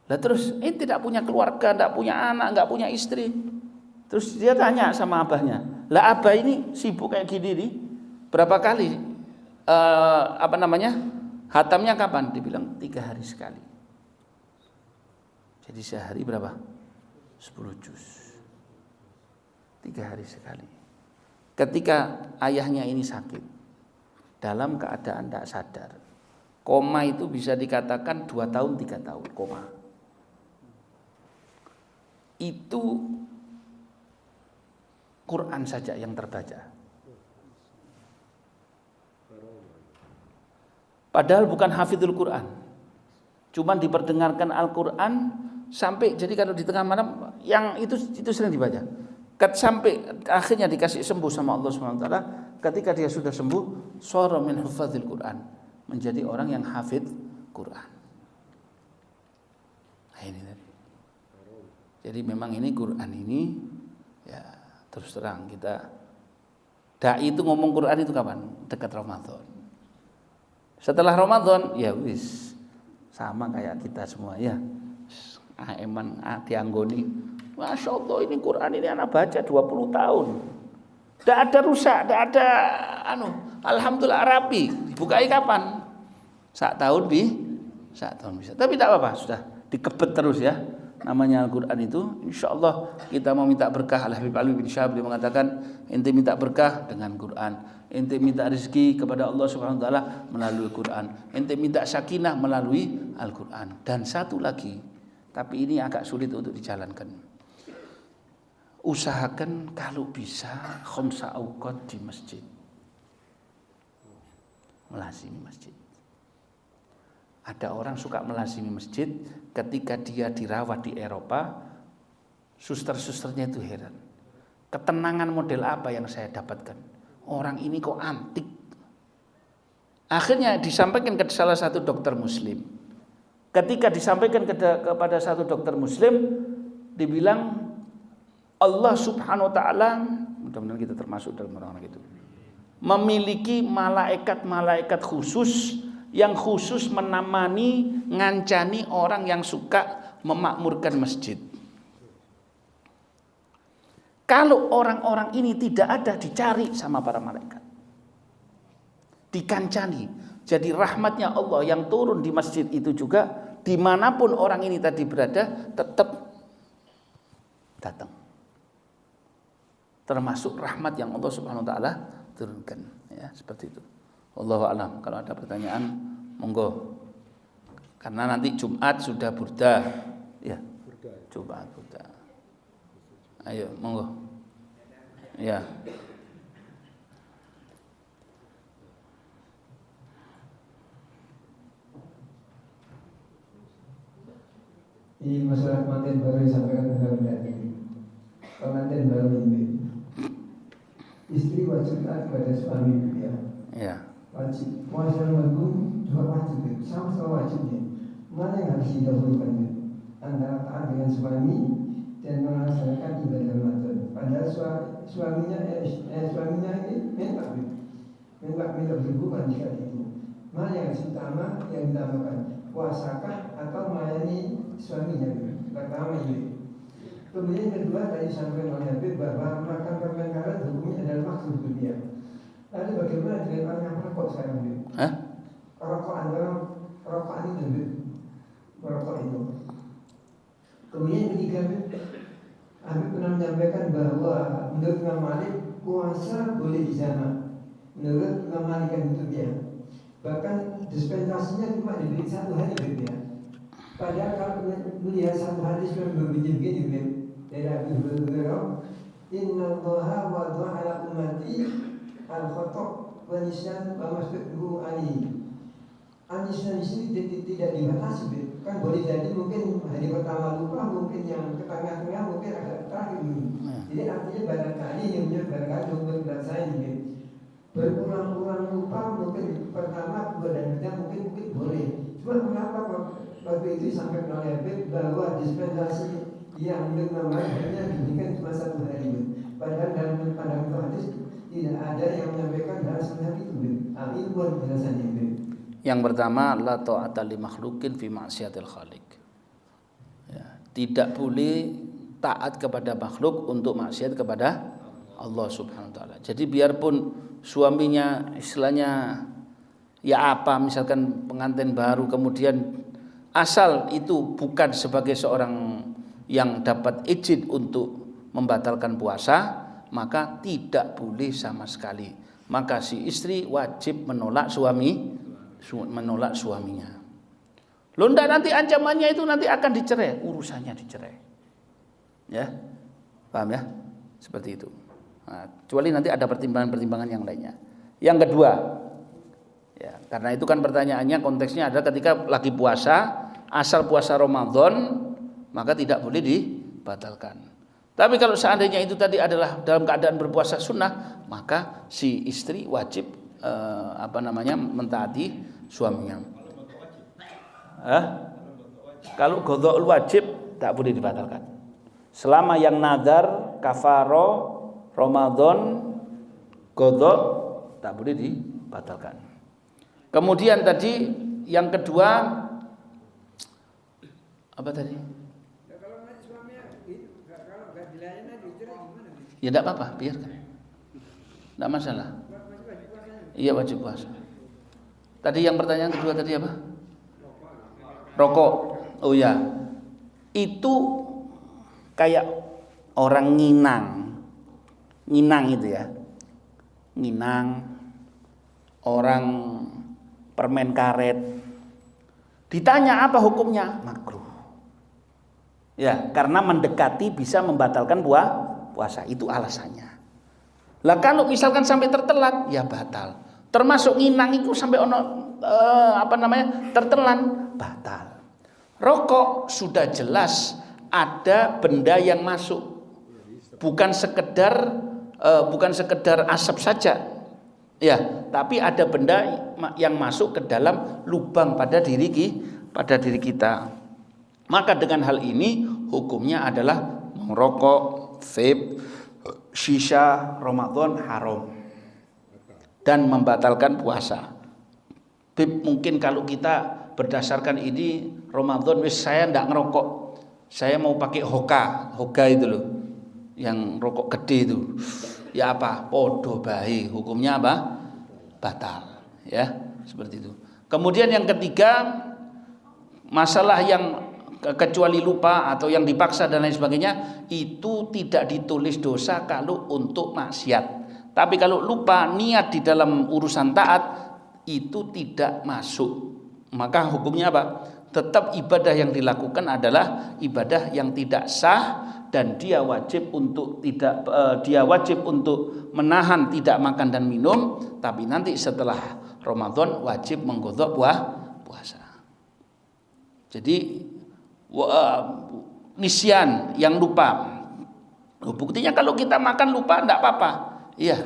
Lah terus ini tidak punya keluarga, tidak punya anak, nggak punya istri. Terus dia tanya sama abahnya, "Lah abah ini sibuk kayak gini nih, berapa kali hatamnya kapan?" Dibilang 3 hari sekali. Jadi sehari berapa? 10 juz. 3 hari sekali. Ketika ayahnya ini sakit, dalam keadaan tidak sadar, koma itu bisa dikatakan 2 tahun 3 tahun koma. Itu Quran saja yang terbaca. Padahal bukan hafidhul Quran. Cuman diperdengarkan Al-Quran sampai, jadi kalau di tengah malam yang itu sering dibaca. Sampai akhirnya dikasih sembuh sama Allah SWT. Ketika dia sudah sembuh, shara min huffazil Quran, menjadi orang yang hafidh Quran. Nah, ini tadi. Jadi memang ini Quran ini, ya terus terang kita, dai itu ngomong Quran itu kapan? Dekat Ramadan. Setelah Ramadan ya wis sama kayak kita semua ya. Eman dianggoni, Masya Allah ini Quran ini anak baca 20 tahun. Tidak ada rusak, tidak ada alhamdulillah rapi. Dibukai kapan? Sak tahun bisa. Tapi tidak apa-apa, sudah dikebet terus ya. Namanya Al-Quran itu, insya Allah kita mau minta berkah. Al-Habib Ali bin Syahab dia mengatakan, ente minta berkah dengan Quran, ente minta rezeki kepada Allah Subhanahu Wa Taala melalui Quran, ente minta sakinah melalui Al-Quran. Dan satu lagi, tapi ini agak sulit untuk dijalankan. Usahakan kalau bisa khamsa auqat di masjid, melazimi masjid. Ada orang suka melazimi masjid, ketika dia dirawat di Eropa, suster-susternya itu heran. Ketenangan model apa yang saya dapatkan? Orang ini kok antik. Akhirnya disampaikan ke salah satu dokter muslim. Ketika disampaikan kepada satu dokter muslim, dibilang Allah Subhanahu wa taala, mudah-mudahan kita termasuk dalam orang-orang itu, memiliki malaikat-malaikat khusus yang khusus menemani, ngancani orang yang suka memakmurkan masjid. Kalau orang-orang ini tidak ada, dicari sama para malaikat. dikancani. Jadi rahmatnya Allah yang turun di masjid itu juga dimanapun orang ini tadi berada tetap datang. Termasuk rahmat yang Allah Subhanahu wa taala turunkan, ya, seperti itu. Wallahu a'lam. Kalau ada pertanyaan monggo. Karena nanti Jumat sudah burda, ya. Jumat burda. Ayo, monggo. Ya. Ini masalah pengantin baru disampaikan tadi. Pengantin baru ini, istri wajib taat kepada suami, ya. Ya. Wajib. Puasa Ramadan juga wajib, sama-sama wajibnya. Mana yang harus didahulukan, ya? Antara taat dengan suami dan melaksanakan ibadah Ramadan. Padahal suaminya ini minta berhubungan jika itu. Mana yang harus utama yang ditamakan? Puasakah atau melayani suaminya? Pertama ini. Kemudian kedua tadi disampaikan oleh Habib bahwa makan permen-karet hukumnya adalah makruh dunia. Lalu bagaimana dengan orang yang merokok sekarang, Habib? Rokokan itu, Habib. Merokok itu. Kemudian ketiga, Habib pernah menyampaikan bahwa menurut Imam Malik puasa boleh dijama. Menurut Imam Malik kan itu dia. Bahkan dispensasinya cuma diberi 1 hari, Habib, ya. Padahal kalau melihat satu hadis yang berbunyi begini, dari Abu Hurairah, Inna Allaha wada'a ala ummati al-khata' wa nisyan wa masdu'u ali. Anisyan di sini tidak dibatasi, kan boleh jadi mungkin hari pertama lupa, mungkin yang ke tengah-tengah, mungkin agak terakhir dulu. Jadi artinya barangkali yang barangkali mungkin saya ini berulang-ulang lupa, mungkin pertama, kedua dan ketiga mungkin boleh. Cuma kenapa waktu itu sampai oleh Habib bahwa dispensasi yang namanya hanya diberikan cuma 1 hari, padahal dalam pandangan hadis tidak ada yang menyampaikan hal seperti itu. Ini buat penjelasannya. Yang pertama, la ta'ata li makhluqin fi ma'siyatil khaliq. Ya, tidak boleh taat kepada makhluk untuk maksiat kepada Allah Subhanahu wa taala. Jadi biarpun suaminya istilahnya ya apa, misalkan pengantin baru, kemudian asal itu bukan sebagai seorang yang dapat izin untuk membatalkan puasa, maka tidak boleh sama sekali. Maka si istri wajib menolak suaminya. Loh, ndak, nanti ancamannya itu nanti akan dicerai, urusannya dicerai. Ya. Paham ya? Seperti itu. Nah, kecuali nanti ada pertimbangan-pertimbangan yang lainnya. Yang kedua, ya, karena itu kan pertanyaannya konteksnya adalah ketika lagi puasa, asal puasa Ramadan, maka tidak boleh dibatalkan. Tapi kalau seandainya itu tadi adalah dalam keadaan berpuasa sunnah, maka si istri wajib mentaati suaminya. Kalau qadha'ul wajib tak boleh dibatalkan. Selama yang nadar, kafaro, Ramadan, qadha' tak boleh dibatalkan. Kemudian tadi yang kedua apa tadi? Kalau suaminya kalau enggak dilayani dicerai gimana? Ya enggak apa-apa, biarkan. Enggak masalah. Iya, wajib puasa. Tadi yang pertanyaan kedua tadi apa? Rokok. Oh ya. Itu kayak orang nginang. Nginang itu ya. Nginang, orang permen karet. Ditanya apa hukumnya? Makruh. Ya, karena mendekati bisa membatalkan puasa, itu alasannya. Lah kalau misalkan sampai tertelan, ya batal. Termasuk nginang itu sampai tertelan, batal. Rokok sudah jelas ada benda yang masuk, bukan sekedar asap saja, ya, tapi ada benda yang masuk ke dalam lubang pada diri kita. Maka dengan hal ini hukumnya adalah merokok, vape, shisha Ramadan haram dan membatalkan puasa. Mungkin kalau kita berdasarkan ini Ramadan, saya enggak ngerokok, saya mau pakai hoka itu loh, yang rokok gede itu. Ya apa? Podo bae, hukumnya apa? Batal. Ya, seperti itu. Kemudian yang ketiga, masalah yang kecuali lupa atau yang dipaksa dan lain sebagainya, itu tidak ditulis dosa kalau untuk maksiat. Tapi kalau lupa niat di dalam urusan taat itu tidak masuk. Maka hukumnya apa? Tetap ibadah yang dilakukan adalah ibadah yang tidak sah, dan dia wajib untuk menahan tidak makan dan minum, tapi nanti setelah Ramadan wajib mengqadha puasa. Jadi nisyan yang lupa. Buktinya kalau kita makan lupa enggak apa-apa. Iya.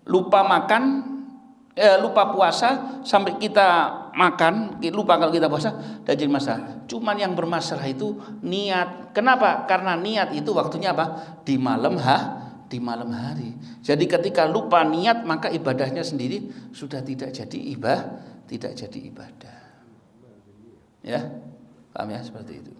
Lupa makan lupa puasa sampai kita makan, lupa kalau kita puasa, tidak jadi masalah. Cuman yang bermasalah itu niat. Kenapa? Karena niat itu waktunya apa? Di malam hari. Jadi ketika lupa niat, maka ibadahnya sendiri sudah tidak jadi ibadah. Ya, paham ya, seperti itu.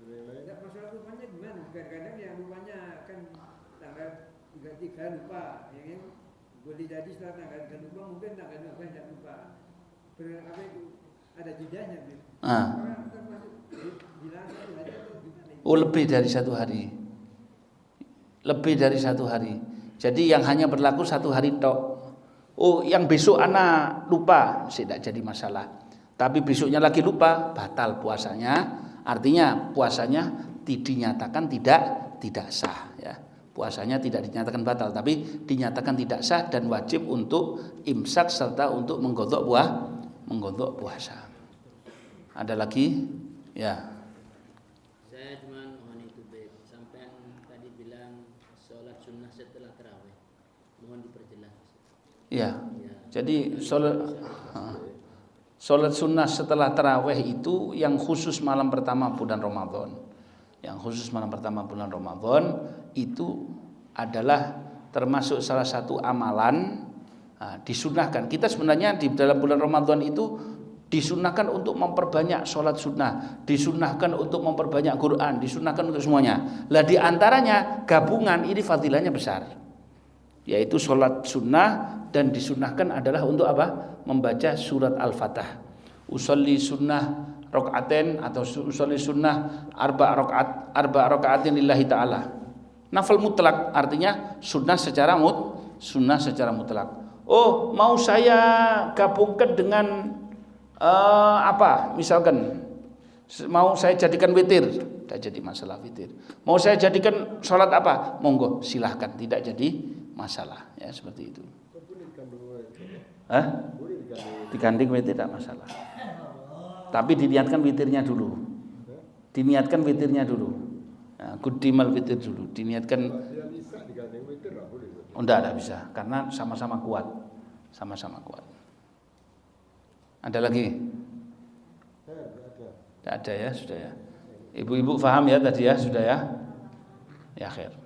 Masalah lupanya gimana? Kadang-kadang yang lupanya kan tanggal 33 lupa, yang boleh jadi setelah tanggal 3 lupa, mungkin tanggal 12 tidak lupa. Berapa itu ada jedanya gitu. Lebih dari 1 hari. Lebih dari 1 hari. Jadi yang hanya berlaku 1 hari tok. Yang besok anak lupa, tidak jadi masalah. Tapi besoknya lagi lupa, batal puasanya. Artinya puasanya dinyatakan tidak sah, ya. Puasanya tidak dinyatakan batal, tapi dinyatakan tidak sah dan wajib untuk imsak serta untuk mengqadha puasa. Ada lagi? Ya. Saya cuma mohon itu sampai tadi bilang sholat sunnah setelah tarawih, mohon diperjelas. Ya. Jadi sholat sunnah setelah tarawih itu yang khusus malam pertama bulan Ramadan. Yang khusus malam pertama bulan Ramadan itu adalah termasuk salah satu amalan disunahkan. Kita sebenarnya di dalam bulan Ramadan itu disunahkan untuk memperbanyak sholat sunnah, disunahkan untuk memperbanyak Quran, disunahkan untuk semuanya. Lah di antaranya gabungan ini fadilahnya besar, yaitu sholat sunnah, dan disunahkan adalah untuk apa? Membaca surat Al-Fatah. Usolli sunnah rokaaten atau usolli sunnah arba rokaatin lillahi ta'ala. Nafal mutlak artinya sunnah secara mutlak. Mau saya gabungkan dengan misalkan mau saya jadikan witir, tidak jadi masalah witir. Mau saya jadikan sholat apa? Monggo, silahkan, tidak jadi masalah, ya seperti itu. Diganding witir tidak masalah. Tapi diniatkan witirnya dulu. Kudimal witir dulu. Diniatkan. Enggak bisa, karena sama-sama kuat. Ada lagi? Tidak ada ya, sudah ya. Ibu-ibu paham ya tadi ya, sudah ya. Ya khair.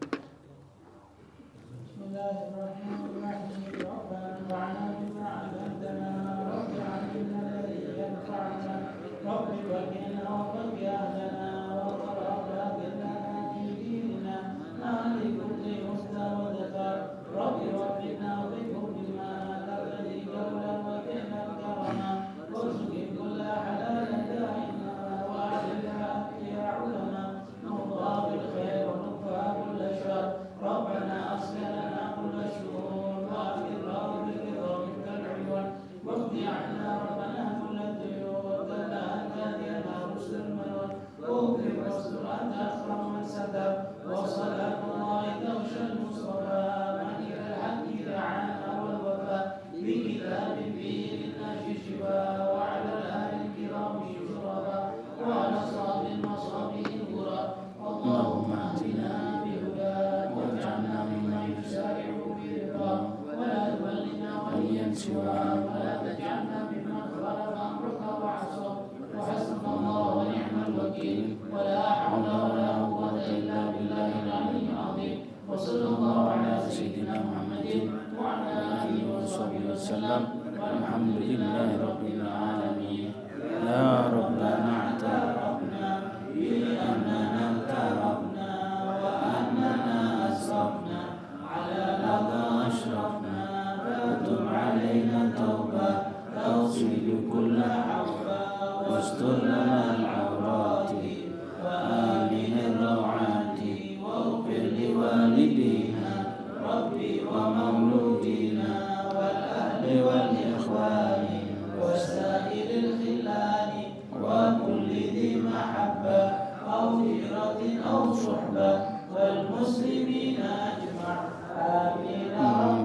عشيرة أو صحبة والمسلمين أجمع آمين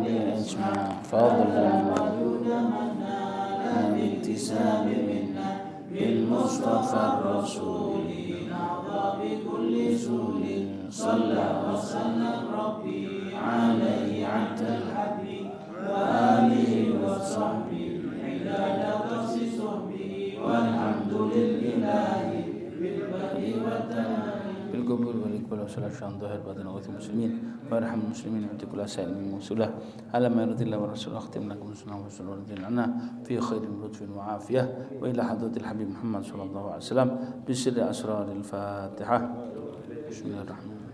بأجمع فضلا وجودا من نال بانتساب منا بالمصطفى الرسول نعظى بكل سول صلى وسلم ربي عليه عد الحب وآله وصحبه عداد قصص به والحمد لله بالبدء والتمام بالقبول والإقبال والصلاة على ظاهر باطن وغيث المسلمين وارحم المسلمين وأنت كل سائل من موصولة على ما يرضي الله والرسول أختم لكم سنة وسنة ورضي عنا في خير لطف وعافية وإلى حضرة الحبيب محمد صلى الله عليه وسلم بسر أسرار الفاتحة بسم الله الرحمن الرحيم.